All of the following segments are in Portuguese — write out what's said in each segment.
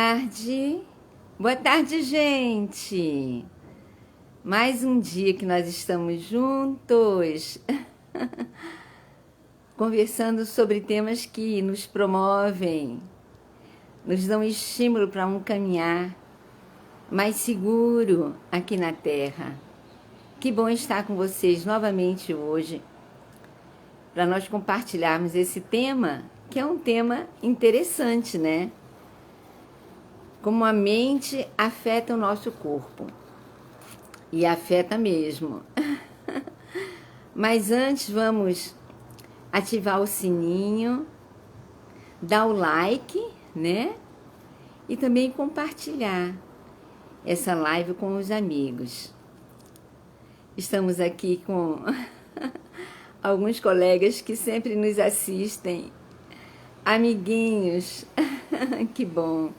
tarde. Boa tarde, gente. Mais um dia que nós estamos juntos, conversando sobre temas que nos promovem, nos dão estímulo para um caminhar mais seguro aqui na Terra. Que bom estar com vocês novamente hoje, para nós compartilharmos esse tema, que é um tema interessante, né? Como a mente afeta o nosso corpo. E afeta mesmo. Mas antes vamos ativar o sininho, dar o like, né? E também compartilhar essa live com os amigos. Estamos aqui com alguns colegas que sempre nos assistem. Amiguinhos, que bom.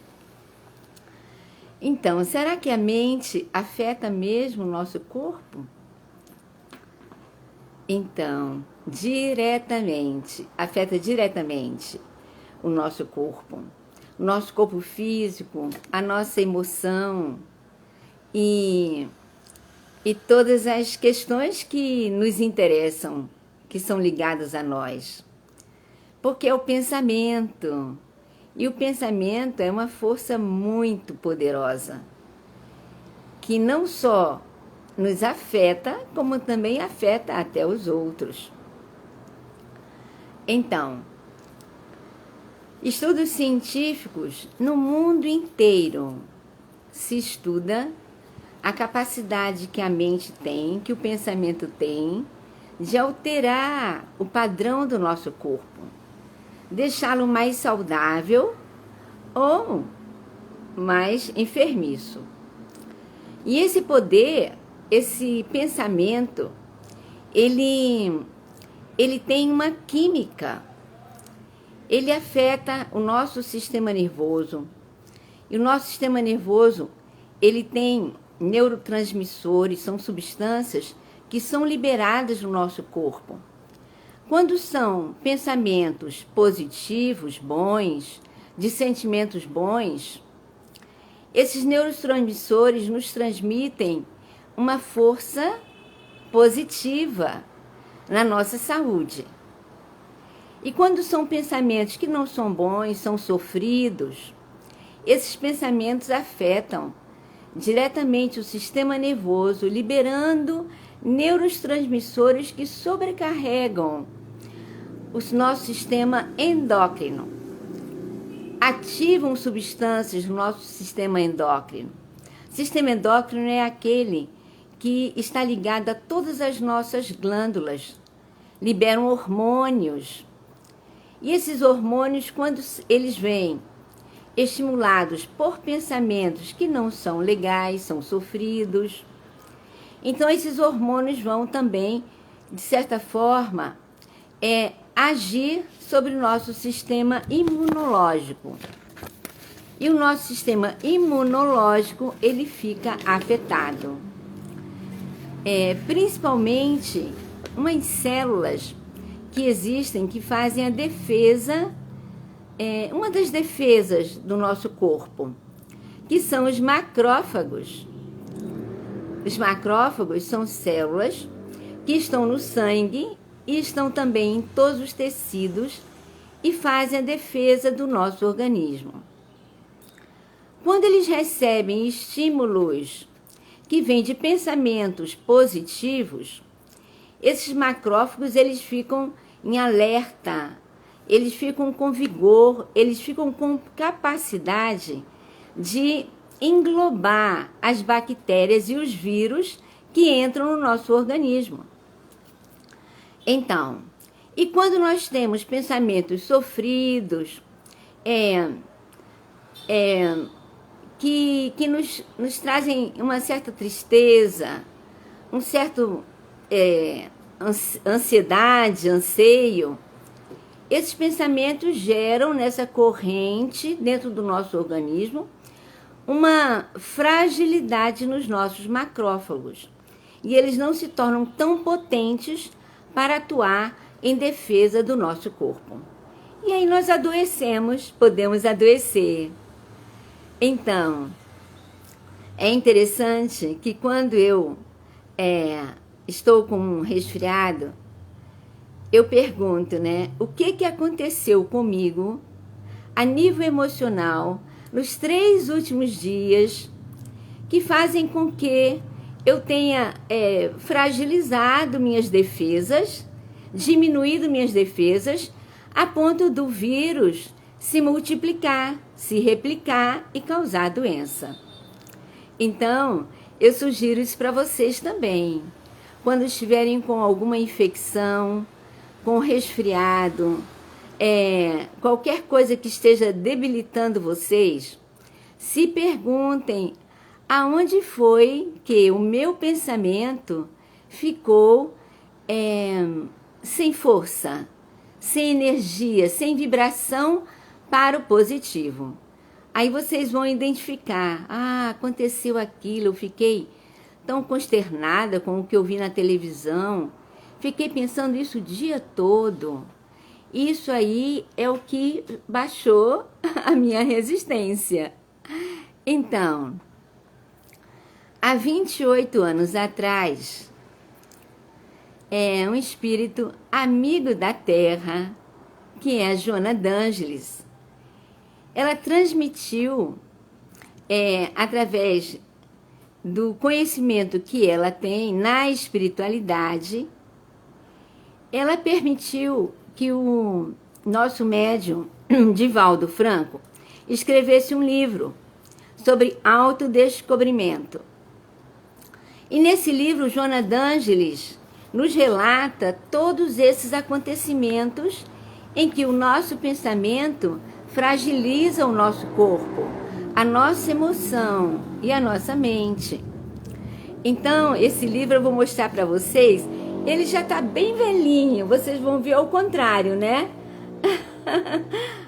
Então, será que a mente afeta mesmo o nosso corpo? Então, afeta diretamente o nosso corpo físico, a nossa emoção e todas as questões que nos interessam, que são ligadas a nós. Porque é o pensamento. E o pensamento é uma força muito poderosa, que não só nos afeta, como também afeta até os outros. Então, estudos científicos no mundo inteiro se estuda a capacidade que a mente tem, que o pensamento tem, de alterar o padrão do nosso corpo, deixá-lo mais saudável ou mais enfermiço. E esse poder, esse pensamento, ele tem uma química. Ele afeta o nosso sistema nervoso. E o nosso sistema nervoso, ele tem neurotransmissores, são substâncias que são liberadas no nosso corpo. Quando são pensamentos positivos, bons, de sentimentos bons, esses neurotransmissores nos transmitem uma força positiva na nossa saúde. E quando são pensamentos que não são bons, são sofridos, esses pensamentos afetam diretamente o sistema nervoso, liberando neurotransmissores que sobrecarregam o nosso sistema endócrino, ativam substâncias no nosso sistema endócrino. O sistema endócrino é aquele que está ligado a todas as nossas glândulas, liberam hormônios. E esses hormônios, quando eles vêm estimulados por pensamentos que não são legais, são sofridos, então esses hormônios vão também, de certa forma, agir sobre o nosso sistema imunológico. E o nosso sistema imunológico, ele fica afetado. Principalmente umas células que existem, que fazem a defesa, uma das defesas do nosso corpo, que são os macrófagos. Os macrófagos são células que estão no sangue e estão também em todos os tecidos e fazem a defesa do nosso organismo. Quando eles recebem estímulos que vêm de pensamentos positivos, esses macrófagos, eles ficam em alerta, eles ficam com vigor, eles ficam com capacidade de englobar as bactérias e os vírus que entram no nosso organismo. Então, e quando nós temos pensamentos sofridos, que nos trazem uma certa tristeza, um certo ansiedade, anseio, esses pensamentos geram nessa corrente dentro do nosso organismo uma fragilidade nos nossos macrófagos. E eles não se tornam tão potentes para atuar em defesa do nosso corpo. E aí nós adoecemos, podemos adoecer. Então, é interessante que quando eu estou com um resfriado, eu pergunto, né? O que aconteceu comigo a nível emocional nos 3 últimos dias que fazem com que eu tenha fragilizado minhas defesas, diminuído minhas defesas, a ponto do vírus se multiplicar, se replicar e causar doença. Então, eu sugiro isso para vocês também. Quando estiverem com alguma infecção, com resfriado, qualquer coisa que esteja debilitando vocês, se perguntem aonde foi que o meu pensamento ficou sem força, sem energia, sem vibração para o positivo. Aí vocês vão identificar, aconteceu aquilo, eu fiquei tão consternada com o que eu vi na televisão, fiquei pensando isso o dia todo. Isso aí é o que baixou a minha resistência. Então, há 28 anos atrás, um espírito amigo da Terra, que é a Joana D'Angelis, ela transmitiu, através do conhecimento que ela tem na espiritualidade, ela permitiu que o nosso médium, Divaldo Franco, escrevesse um livro sobre autodescobrimento. E nesse livro, Joana D'Angelis nos relata todos esses acontecimentos em que o nosso pensamento fragiliza o nosso corpo, a nossa emoção e a nossa mente. Então, esse livro eu vou mostrar para vocês. Ele já está bem velhinho, vocês vão ver ao contrário, né?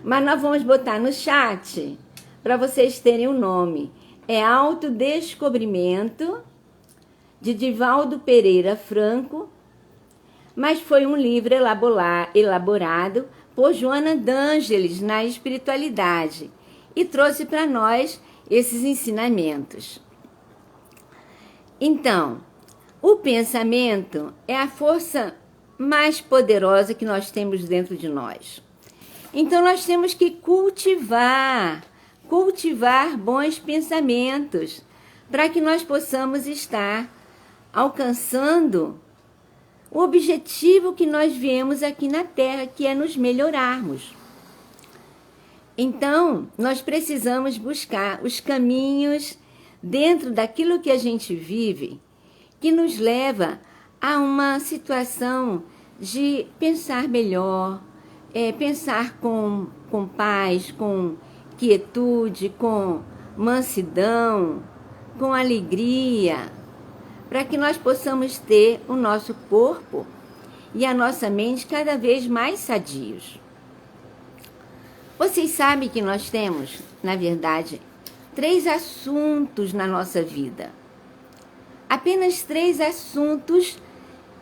Mas nós vamos botar no chat para vocês terem o nome. É Autodescobrimento, de Divaldo Pereira Franco, mas foi um livro elaborado por Joana D'Angelis na espiritualidade e trouxe para nós esses ensinamentos. Então, o pensamento é a força mais poderosa que nós temos dentro de nós. Então, nós temos que cultivar bons pensamentos para que nós possamos estar alcançando o objetivo que nós viemos aqui na Terra, que é nos melhorarmos. Então, nós precisamos buscar os caminhos dentro daquilo que a gente vive, que nos leva a uma situação de pensar melhor, pensar com paz, com quietude, com mansidão, com alegria, para que nós possamos ter o nosso corpo e a nossa mente cada vez mais sadios. Vocês sabem que nós temos, na verdade, 3 assuntos na nossa vida. Apenas 3 assuntos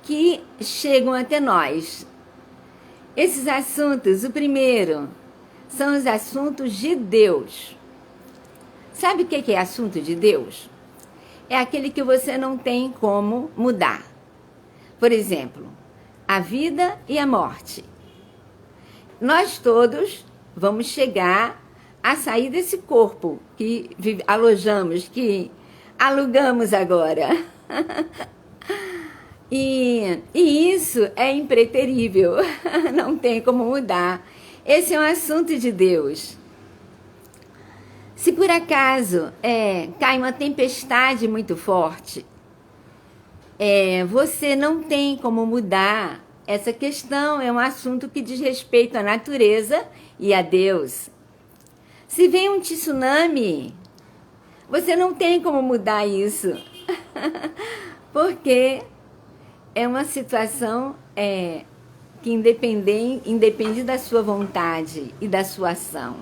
que chegam até nós. Esses assuntos, o primeiro, são os assuntos de Deus. Sabe o que é assunto de Deus? É aquele que você não tem como mudar. Por exemplo, a vida e a morte. Nós todos vamos chegar a sair desse corpo que alugamos agora. E isso é impreterível, não tem como mudar. Esse é um assunto de Deus. Se por acaso cai uma tempestade muito forte, você não tem como mudar essa questão, é um assunto que diz respeito à natureza e a Deus. Se vem um tsunami, você não tem como mudar isso, porque é uma situação que independe da sua vontade e da sua ação.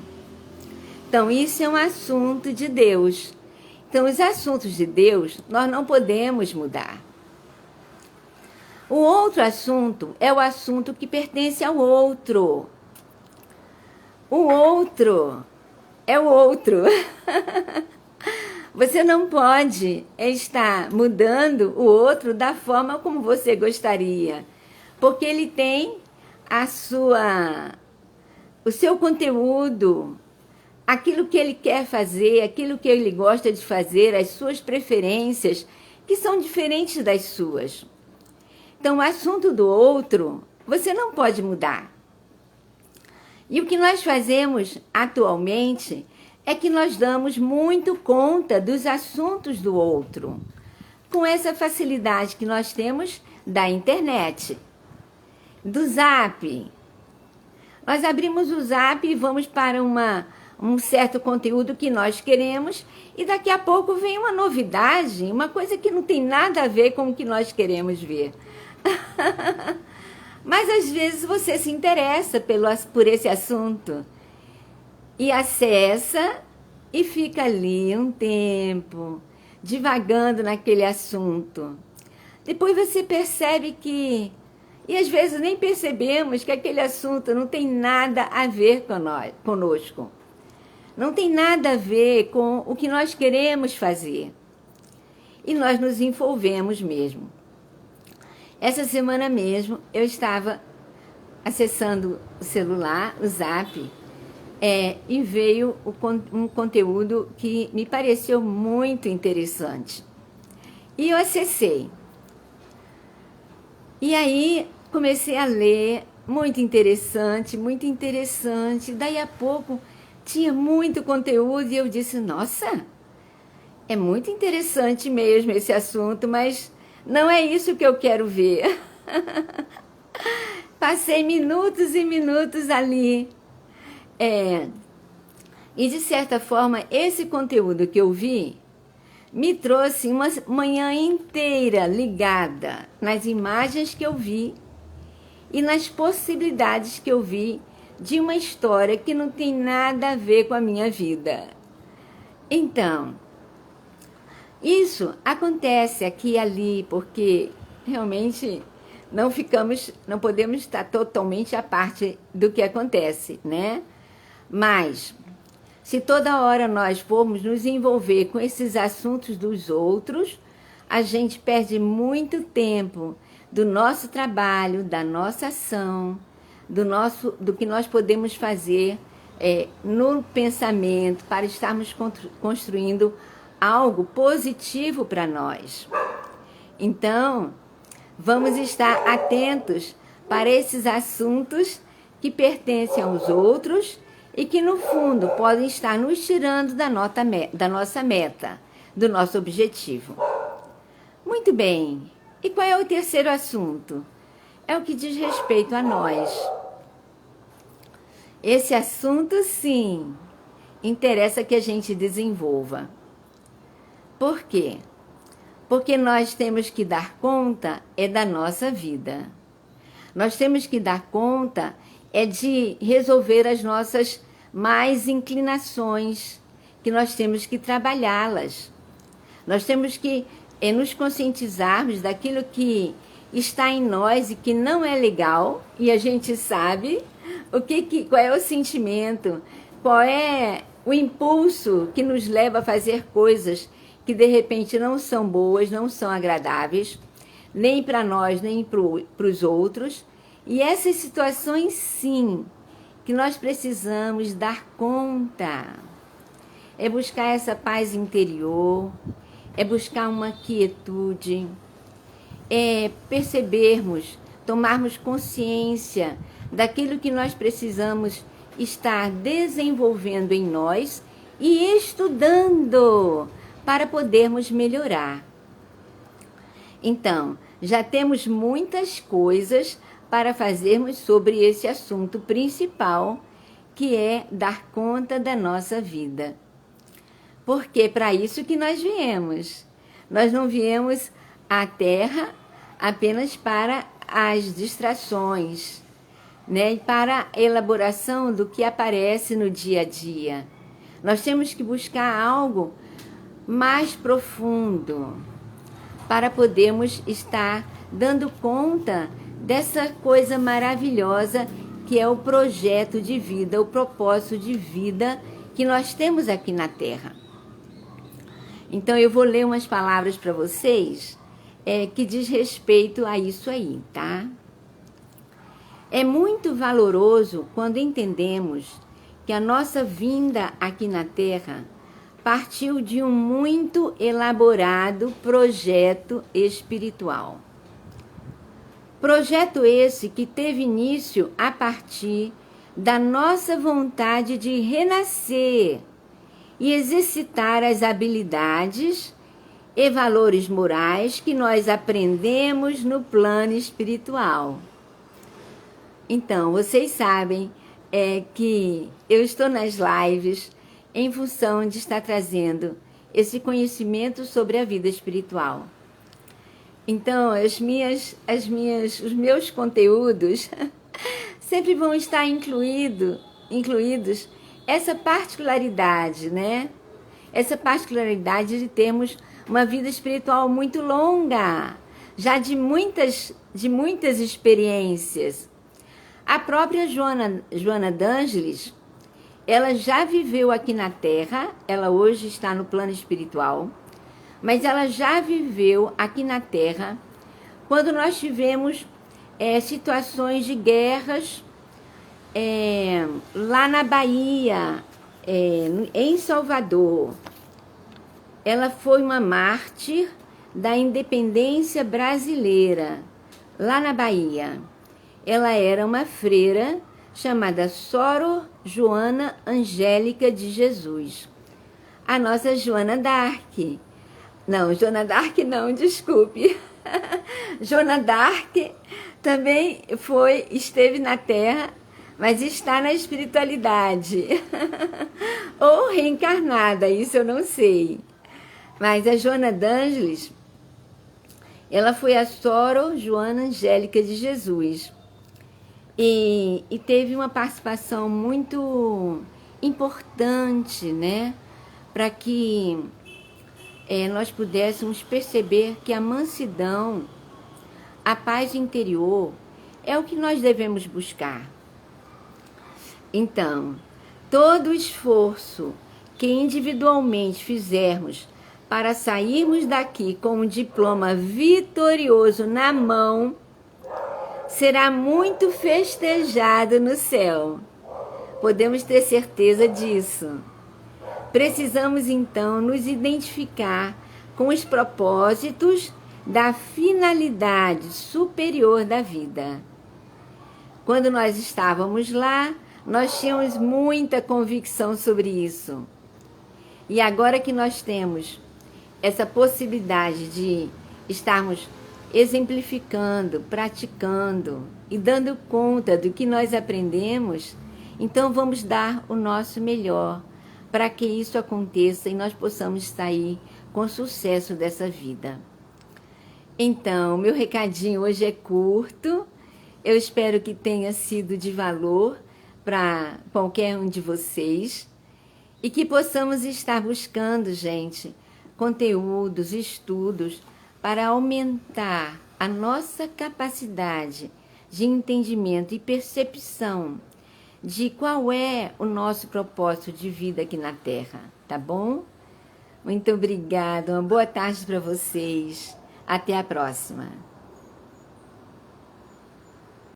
Então, isso é um assunto de Deus. Então, os assuntos de Deus, nós não podemos mudar. O outro assunto é o assunto que pertence ao outro. O outro é o outro. Você não pode estar mudando o outro da forma como você gostaria, porque ele tem o seu conteúdo, aquilo que ele quer fazer, aquilo que ele gosta de fazer, as suas preferências, que são diferentes das suas. Então, o assunto do outro, você não pode mudar. E o que nós fazemos atualmente é que nós damos muito conta dos assuntos do outro, com essa facilidade que nós temos da internet, do Zap. Nós abrimos o Zap e vamos para um certo conteúdo que nós queremos e daqui a pouco vem uma novidade, uma coisa que não tem nada a ver com o que nós queremos ver. Mas às vezes você se interessa por esse assunto e acessa e fica ali um tempo, divagando naquele assunto. Depois você percebe que, e às vezes nem percebemos que aquele assunto não tem nada a ver conosco. Não tem nada a ver com o que nós queremos fazer. E nós nos envolvemos mesmo. Essa semana mesmo, eu estava acessando o celular, o Zap, e veio um conteúdo que me pareceu muito interessante. E eu acessei. E aí, comecei a ler, muito interessante, muito interessante. Daí a pouco, tinha muito conteúdo e eu disse, nossa, é muito interessante mesmo esse assunto, mas não é isso que eu quero ver. Passei minutos e minutos ali. E, de certa forma, esse conteúdo que eu vi me trouxe uma manhã inteira ligada nas imagens que eu vi e nas possibilidades que eu vi de uma história que não tem nada a ver com a minha vida. Então, isso acontece aqui e ali, porque realmente não podemos estar totalmente à parte do que acontece, né? Mas, se toda hora nós formos nos envolver com esses assuntos dos outros, a gente perde muito tempo do nosso trabalho, da nossa ação, do que nós podemos fazer no pensamento para estarmos construindo algo positivo para nós. Então, vamos estar atentos para esses assuntos que pertencem aos outros e que, no fundo, podem estar nos tirando da nossa meta, do nosso objetivo. Muito bem. E qual é o terceiro assunto? É o que diz respeito a nós. Esse assunto, sim, interessa que a gente desenvolva. Por quê? Porque nós temos que dar conta da nossa vida. Nós temos que dar conta de resolver as nossas mais inclinações, que nós temos que trabalhá-las. Nós temos que nos conscientizarmos daquilo que está em nós e que não é legal, e a gente sabe qual é o sentimento, qual é o impulso que nos leva a fazer coisas que de repente não são boas, não são agradáveis, nem para nós, nem para os outros. E essas situações, sim, que nós precisamos dar conta. É buscar essa paz interior, é buscar uma quietude, é percebermos, tomarmos consciência daquilo que nós precisamos estar desenvolvendo em nós e estudando para podermos melhorar. Então, já temos muitas coisas para fazermos sobre esse assunto principal, que é dar conta da nossa vida. Porque é para isso que nós viemos. Nós não viemos à Terra apenas para as distrações, né? Para a elaboração do que aparece no dia a dia. Nós temos que buscar algo mais profundo para podermos estar dando conta dessa coisa maravilhosa que é o projeto de vida, o propósito de vida que nós temos aqui na Terra. Então, eu vou ler umas palavras para vocês que diz respeito a isso aí, tá? É muito valoroso quando entendemos que a nossa vinda aqui na Terra partiu de um muito elaborado projeto espiritual. Projeto esse que teve início a partir da nossa vontade de renascer e exercitar as habilidades e valores morais que nós aprendemos no plano espiritual. Então, vocês sabem que eu estou nas lives em função de estar trazendo esse conhecimento sobre a vida espiritual. Então, os meus conteúdos sempre vão estar incluídos essa particularidade, né? Essa particularidade de termos uma vida espiritual muito longa, já de muitas experiências. A própria Joana d'Ângeles, ela já viveu aqui na Terra, ela hoje está no plano espiritual, mas ela já viveu aqui na Terra quando nós tivemos situações de guerras lá na Bahia, em Salvador. Ela foi uma mártir da independência brasileira, lá na Bahia. Ela era uma freira chamada Sor Joana Angélica de Jesus. A nossa Joana d'Arc. Não, Joana d'Arc não, desculpe. Joana d'Arc também esteve na Terra, mas está na espiritualidade. Ou reencarnada, isso eu não sei. Mas a Joana d'Ângeles, ela foi a Sor Joana Angélica de Jesus. E teve uma participação muito importante, né? Para que nós pudéssemos perceber que a mansidão, a paz interior, é o que nós devemos buscar. Então, todo o esforço que individualmente fizermos para sairmos daqui com um diploma vitorioso na mão, será muito festejado no céu. Podemos ter certeza disso. Precisamos, então, nos identificar com os propósitos da finalidade superior da vida. Quando nós estávamos lá, nós tínhamos muita convicção sobre isso. E agora que nós temos essa possibilidade de estarmos exemplificando, praticando e dando conta do que nós aprendemos, então vamos dar o nosso melhor para que isso aconteça e nós possamos sair com sucesso dessa vida. Então, meu recadinho hoje é curto, eu espero que tenha sido de valor para qualquer um de vocês e que possamos estar buscando, gente, conteúdos, estudos para aumentar a nossa capacidade de entendimento e percepção de qual é o nosso propósito de vida aqui na Terra, tá bom? Muito obrigada, uma boa tarde para vocês. Até a próxima.